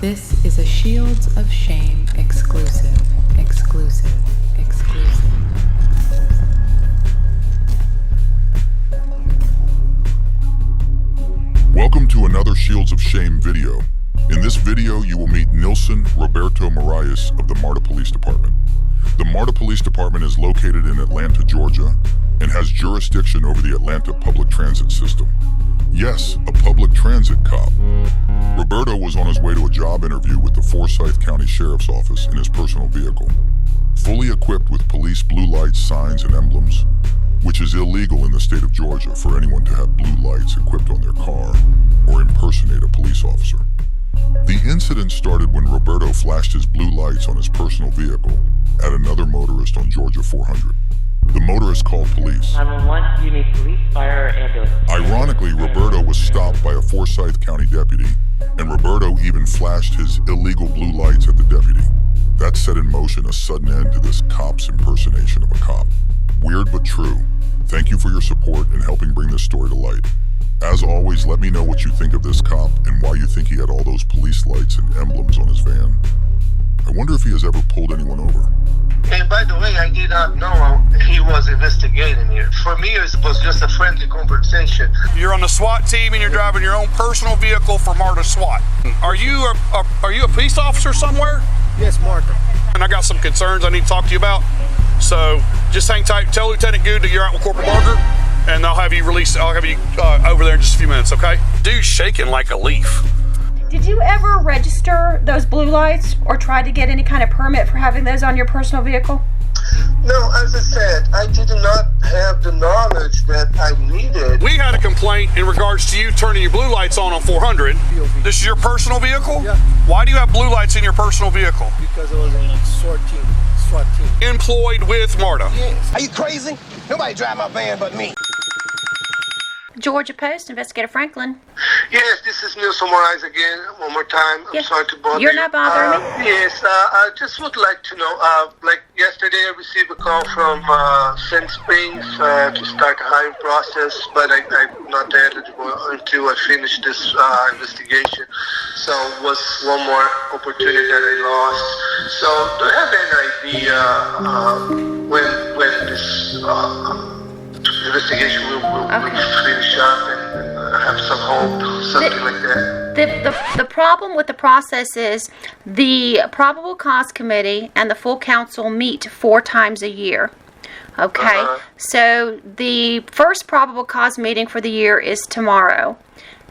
This is a Shields of Shame exclusive. Welcome to another Shields of Shame video. In this video, you will meet NILSON Roberto MORAES of the Marta Police Department. The Marta Police Department is located in Atlanta, Georgia, and has jurisdiction over the Atlanta public transit system. Yes, a public transit cop. Roberto was on his way to a job interview with the Forsyth County Sheriff's Office in his personal vehicle, fully equipped with police blue lights, signs, and emblems, which is illegal in the state of Georgia for anyone to have blue lights equipped on their car or impersonate a police officer. The incident started when Roberto flashed his blue lights on his personal vehicle at another motorist on Georgia 400. The motorist called police. 911, you need police, fire, or ambulance. Ironically, Roberto was stopped by a Forsyth County deputy, and Roberto even flashed his illegal blue lights at the deputy. That set in motion a sudden end to this cop's impersonation of a cop. Weird but true. Thank you for your support in helping bring this story to light. As always, let me know what you think of this cop and why you think he had all those police lights and emblems on his van. I wonder if he has ever pulled anyone over. And by the way, I did not know he was investigating it. For me, it was just a friendly conversation. You're on the SWAT team and you're driving your own personal vehicle for Marta SWAT. Are you a police officer somewhere? Yes, Marta. And I got some concerns I need to talk to you about. So just hang tight. Tell Lieutenant Good that you're out with Corporal Barker, and I'll have you released. I'll have you over there in just a few minutes, okay? Dude's shaking like a leaf. Did you ever register those blue lights or try to get any kind of permit for having those on your personal vehicle? No, as I said, I did not have the knowledge that I needed. We had a complaint in regards to you turning your blue lights on 400. This is your personal vehicle? Yeah. Why do you have blue lights in your personal vehicle? Because I was in SWAT team. Employed with Marta. Yes. Are you crazy? Nobody drive my van but me. Georgia Post, Investigator Franklin. Yes, this is NILSON MORAES again, one more time. I'm sorry to bother you. You're not bothering me? Yes, I just would like to know, like yesterday I received a call from Sand Springs to start the hiring process, but I'm not eligible until I finish this investigation. So it was one more opportunity that I lost. So do you have any idea when this investigation will finish up and have some hope, something like that? The problem with the process is the probable cause committee and the full council meet 4 times a year. Okay, so the first probable cause meeting for the year is tomorrow,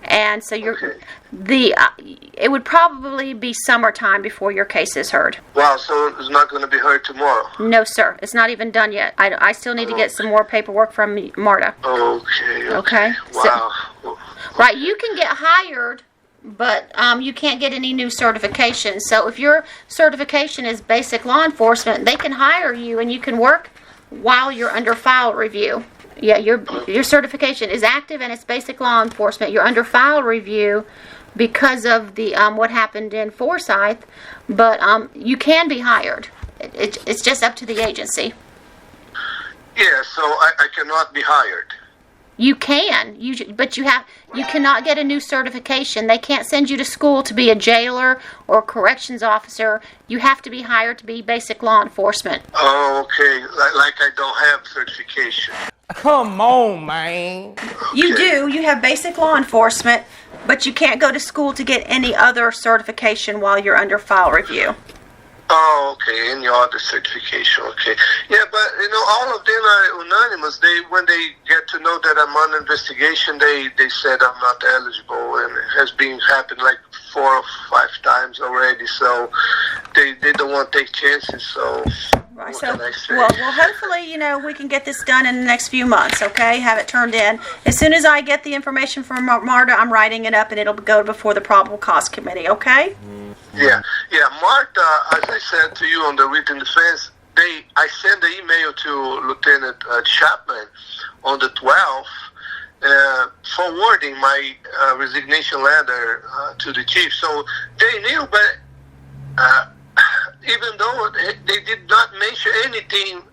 and so it would probably be summertime before your case is heard. Wow, so it's not going to be heard tomorrow? No, sir. It's not even done yet. I still need to get some more paperwork from Marta. Okay. Wow. So, right, you can get hired, but you can't get any new certifications. So if your certification is basic law enforcement, they can hire you and you can work while you're under file review. Yeah, your certification is active and it's basic law enforcement. You're under file review because of the what happened in Forsyth, but you can be hired. It's just up to the agency. Yeah, so I cannot be hired. You can, but you cannot get a new certification. They can't send you to school to be a jailer or corrections officer. You have to be hired to be basic law enforcement. Oh, okay. Like I don't have certification. Come on, man. You do. You have basic law enforcement, but you can't go to school to get any other certification while you're under file review. Oh, okay. Any other certification, okay. Yeah, but, all of them are unanimous. When they get to know that I'm on investigation, they said I'm not eligible, and it has been happened like 4 or 5 times already, so they don't want to take chances, so... Right, so, well, hopefully, we can get this done in the next few months, okay? Have it turned in. As soon as I get the information from Marta, I'm writing it up, and it'll go before the probable cause committee, okay? Yeah. Marta, as I said to you on the written defense, I sent the email to Lieutenant Chapman on the 12th, forwarding my resignation letter to the chief. So they knew, but even though they did not mention anything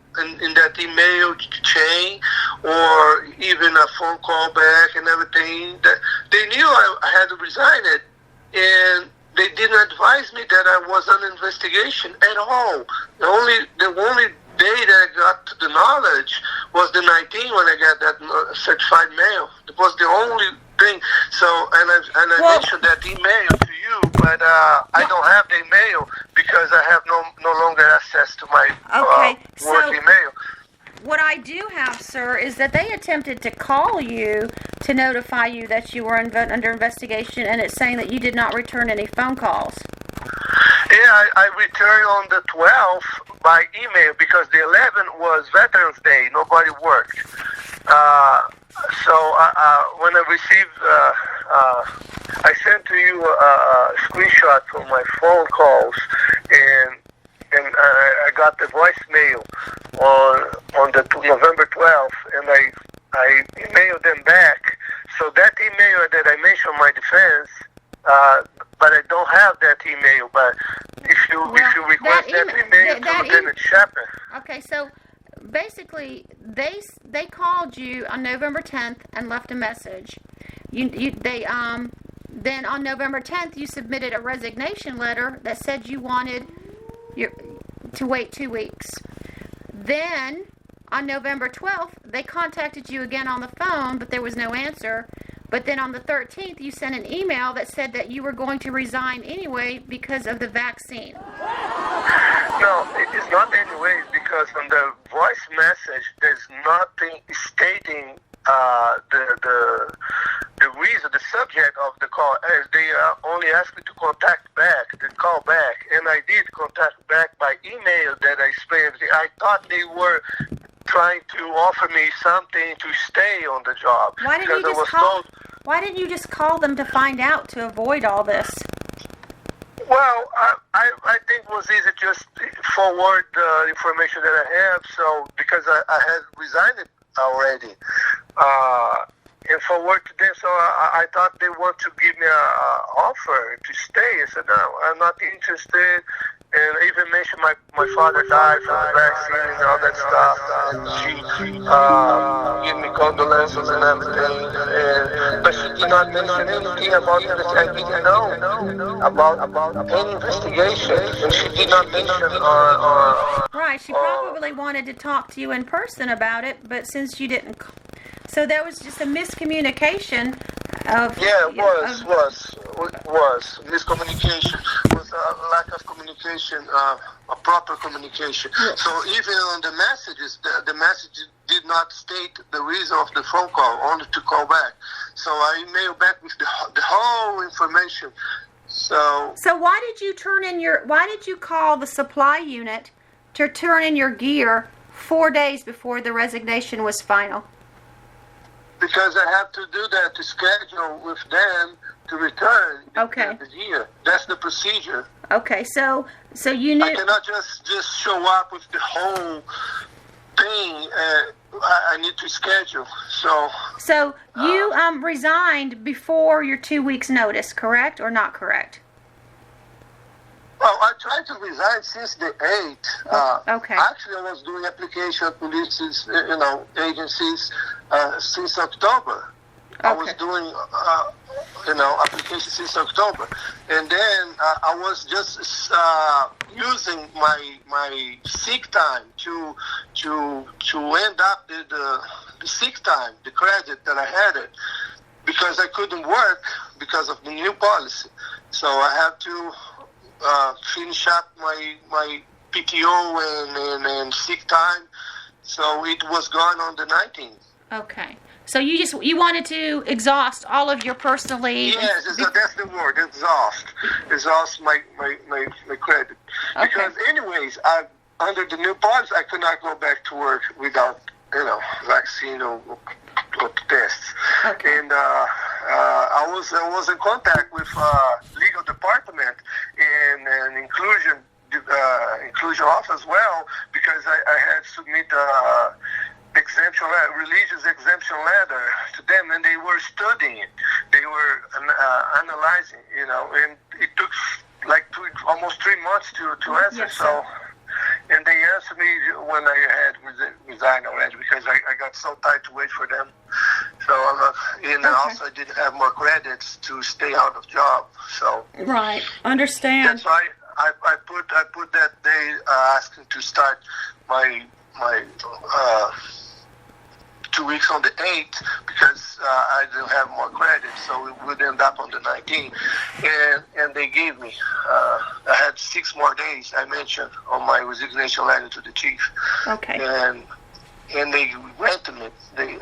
in that email chain or even a phone call back and everything, that they knew I had resigned, and they didn't advise me that I was on investigation at all. The only day that I got the knowledge was the 19th when I got that certified mail. It was the only thing. So, and I mentioned that email to you, but I don't have the email because I have no longer access to my work email. What I do have, sir, is that they attempted to call you to notify you that you were under investigation, and it's saying that you did not return any phone calls. Yeah, I returned on the 12th by email because the 11th was Veterans Day. Nobody worked. So when I received, I sent to you a screenshot from my phone calls, and I got the voicemail on the November 12th, and I emailed them back. So that email that I mentioned in my defense, but I don't have that email. But if you request that email to Lieutenant Chapman. Okay, so basically they called you on November 10th and left a message. Then on November 10th you submitted a resignation letter that said you wanted to wait 2 weeks. Then on November 12th they contacted you again on the phone, but there was no answer. But then on the 13th you sent an email that said that you were going to resign anyway because of the vaccine. No, it is not anyways, because on the voice message there's nothing stating the reason, the subject of the call. As they only asked me to call back, and I did contact back by email that I explained everything. I thought they were trying to offer me something to stay on the job. Why didn't you just call them to find out, to avoid all this? Well, I think it was easy just forward the information that I have. So because I had resigned already, and forward to them. So I thought they want to give me an offer to stay. I said no, I'm not interested. And I even mentioned my father died from the vaccine and all that stuff. And she gave me condolences and everything. But she did not mention anything about it. I didn't know about any investigation. And she did not mention Right, she probably wanted to talk to you in person about it, but since you didn't... So there was just a miscommunication of... Yeah, it was. Miscommunication. It was a lack of communication, a proper communication. Yes. So even on the messages, the message did not state the reason of the phone call, only to call back. So I emailed back with the whole information. So why did you call the supply unit to turn in your gear 4 days before the resignation was final? Because I have to do that to schedule with them to return the year. That's the procedure. Okay, so you knew... I cannot just show up with the whole thing. I need to schedule. So you resigned before your 2 weeks notice, correct or not correct? Well, I tried to resign since the 8th. Okay. Actually, I was doing application at police, agencies since October. Okay. I was doing, applications since October, and then I was just using my sick time to end up the sick time, the credit that I had it, because I couldn't work because of the new policy. So I had to finish up my PTO and sick time. So it was gone on the 19th. Okay. So you wanted to exhaust all of your personal leave? Yes, that's the word, exhaust my credit. Okay. Because anyways, under the new policy, I could not go back to work without, vaccine or tests. Okay. And I was in contact with legal department and inclusion office as well, because I had submit exemption religious exemption letter to them, and they were studying it. They were analyzing, and it took like almost 3 months to answer. Yes, so, and they answered me when I had resigned already, because I got so tired to wait for them. So, and also I didn't have more credits to stay out of job. So Right. Understand. that's why I put that day asking to start my 2 weeks on the 8th because I didn't have more credits, so it would end up on the 19th. And they gave me, I had 6 more days, I mentioned, on my resignation letter to the chief. Okay. And they granted me. They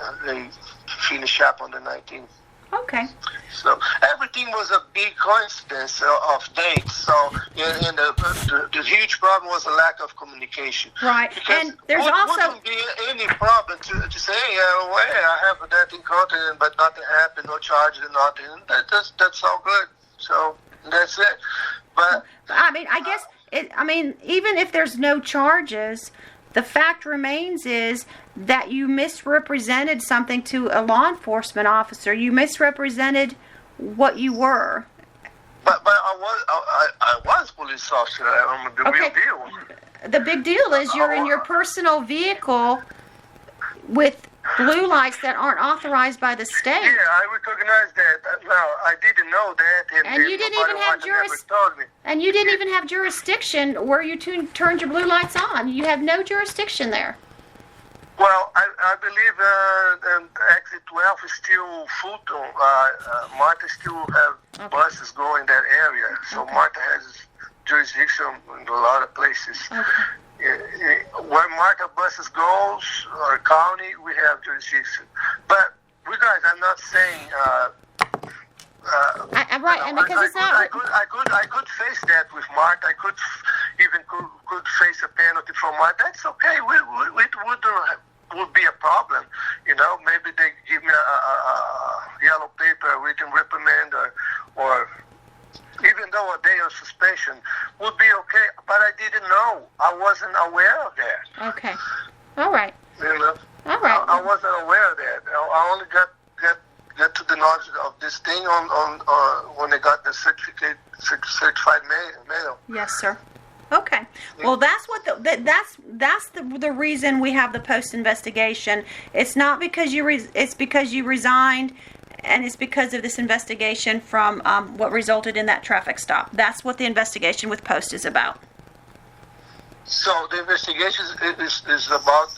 finished up on the 19th. Okay. So everything was a big coincidence of dates. So and the huge problem was a lack of communication. Right. Because And there's also wouldn't be any problem to say, well, I have that incontinent, but nothing happened, no charges, nothing. That's all good. So that's it. But I mean, I guess even if there's no charges, the fact remains is that you misrepresented something to a law enforcement officer. You misrepresented what you were. But I was police officer. I'm the real deal. The big deal is you're in your personal vehicle with blue lights that aren't authorized by the state. Yeah, I recognize that. Now, I didn't know that. And you didn't even have And you didn't even have jurisdiction where you turned your blue lights on. You have no jurisdiction there. Well, I believe exit 12 is still full. Marta still have buses going that area. So Marta has jurisdiction in a lot of places. Okay. Where Marta buses goes, or county, we have jurisdiction. But regardless, I'm not saying. Right, and because it's not. I could face that with Marta. I could face a penalty from Marta. That's okay. It would be a problem. Maybe they give me a yellow paper, a written reprimand, or even though a day of suspension would be okay. But I didn't know. I wasn't aware of that. Okay. All right. All right. I wasn't aware of that. I only got to the knowledge of this thing on when I got the certified mail. Yes, sir. Okay. Well, that's what that's the reason we have the post investigation. It's not because it's because you resigned, and it's because of this investigation from what resulted in that traffic stop. That's what the investigation with post is about. So the investigation is about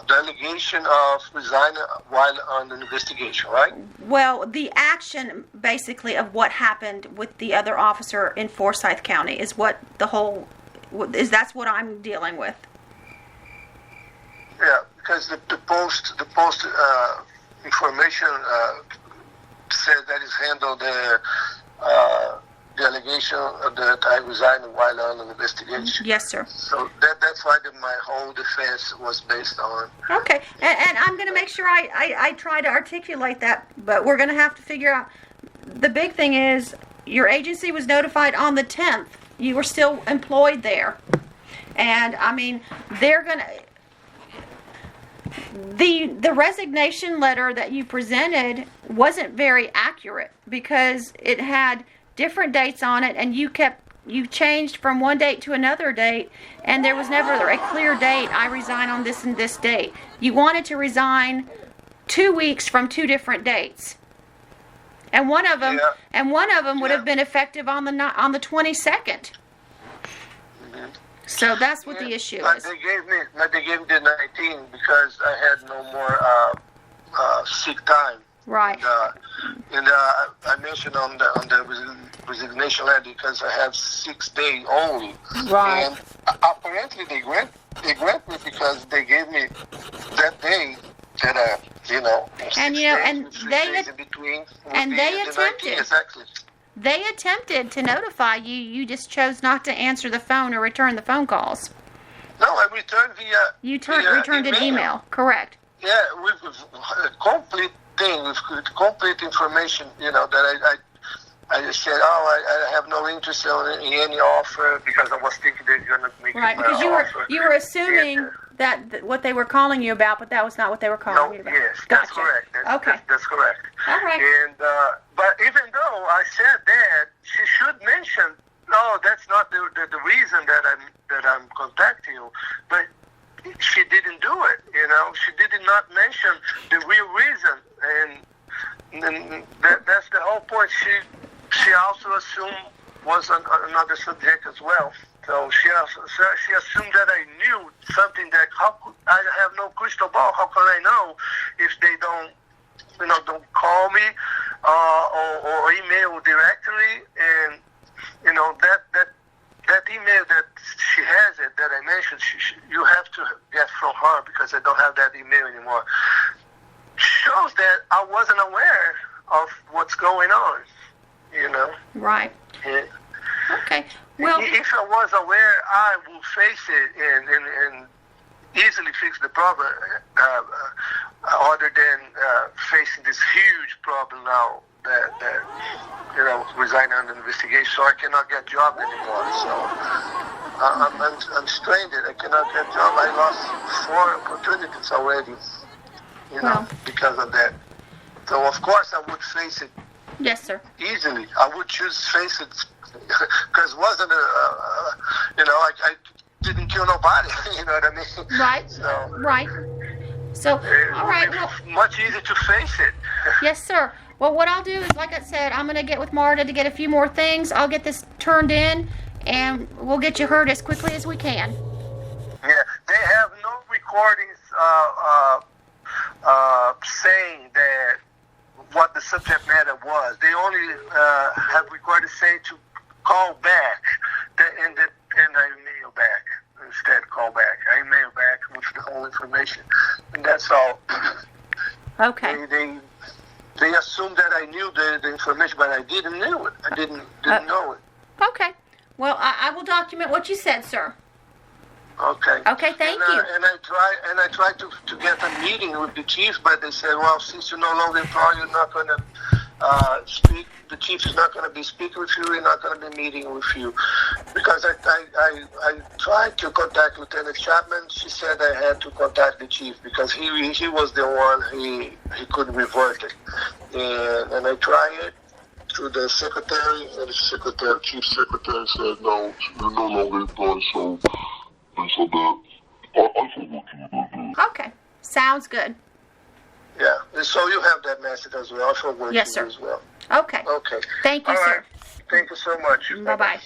the allegation of resigning while on the investigation, right? Well, the action basically of what happened with the other officer in Forsyth County is what that's what I'm dealing with. Yeah, because the post information said that is handled the allegation that I resigned while on an investigation. Yes, sir. So that's why my whole defense was based on. Okay, and I'm going to make sure I try to articulate that, but we're going to have to figure out. The big thing is your agency was notified on the 10th. You were still employed there. And, I mean, they're going to... The resignation letter that you presented wasn't very accurate because it had different dates on it, and you changed from one date to another date, and there was never a clear date. I resign on this and this date. You wanted to resign 2 weeks from 2 different dates, and one of them would have been effective on the 22nd. So that's what the issue is. They gave me the 19 because I had no more sick time. Right. And I mentioned on the resignation letter because I have 6 days only. Right. And apparently they grant me because they gave me that day that and they attempted. Exactly. They attempted to notify you. You just chose not to answer the phone or return the phone calls. No, I returned via. Returned an email. Correct. Yeah, with complete thing, with complete information. That I just said, I have no interest in any offer because I was thinking they're gonna make right it because offer. you were assuming that what they were calling you about, but that was not what they were calling you about. Yes, gotcha. That's correct. Okay. That's correct. All right. And but even though I said that, she should mention, no, that's not the reason that I'm contacting you. But she didn't do it. She did not mention the real reason, and that's the whole point. She also assumed was another subject as well. So she assumed that I knew something that I have no crystal ball. How can I know if they don't call me or email directly? And that email that she has it that I mentioned, you have to get from her because I don't have that email anymore. Shows that I wasn't aware of what's going on. Right. Yeah. Okay. Well, If I was aware, I would face it and easily fix the problem, other than facing this huge problem now that resigning under investigation, so I cannot get job anymore. So I'm stranded. I cannot get job. I lost 4 opportunities already, because of that. So of course I would face it. yes, sir. Easily, I would choose face it because wasn't I didn't kill nobody. You know what I mean? Right. So, Right. So, all right. Well, much easier to face it. yes, sir. Well, what I'll do is, like I said, I'm going to get with Marta to get a few more things. I'll get this turned in, and we'll get you heard as quickly as we can. Yeah, they have no recordings saying that what the subject matter was. They only have recorded saying to call back, and I email back. Instead, call back. I email back with the whole information, and that's all. Okay. They assumed that I knew the information, but I didn't know it. I didn't know it. Okay. Well, I will document what you said, sir. Okay. Okay, thank you. And I tried to get a meeting with the chief, but they said, well, since you're no longer employed, you're not going to speak. The chief is not going to be speaking with you. We're not going to be meeting with you, because I tried to contact Lieutenant Chapman. She said I had to contact the chief because he was the one he couldn't revert it, and I tried it to the secretary, and the chief secretary said no, you're no longer employed. So I said that I forgot to. Okay. Sounds good. Yeah, and so you have that message as well. I forward Yes, to sir. you as well. Okay. Okay. Thank you, All sir. right. Thank you so much. Bye-bye.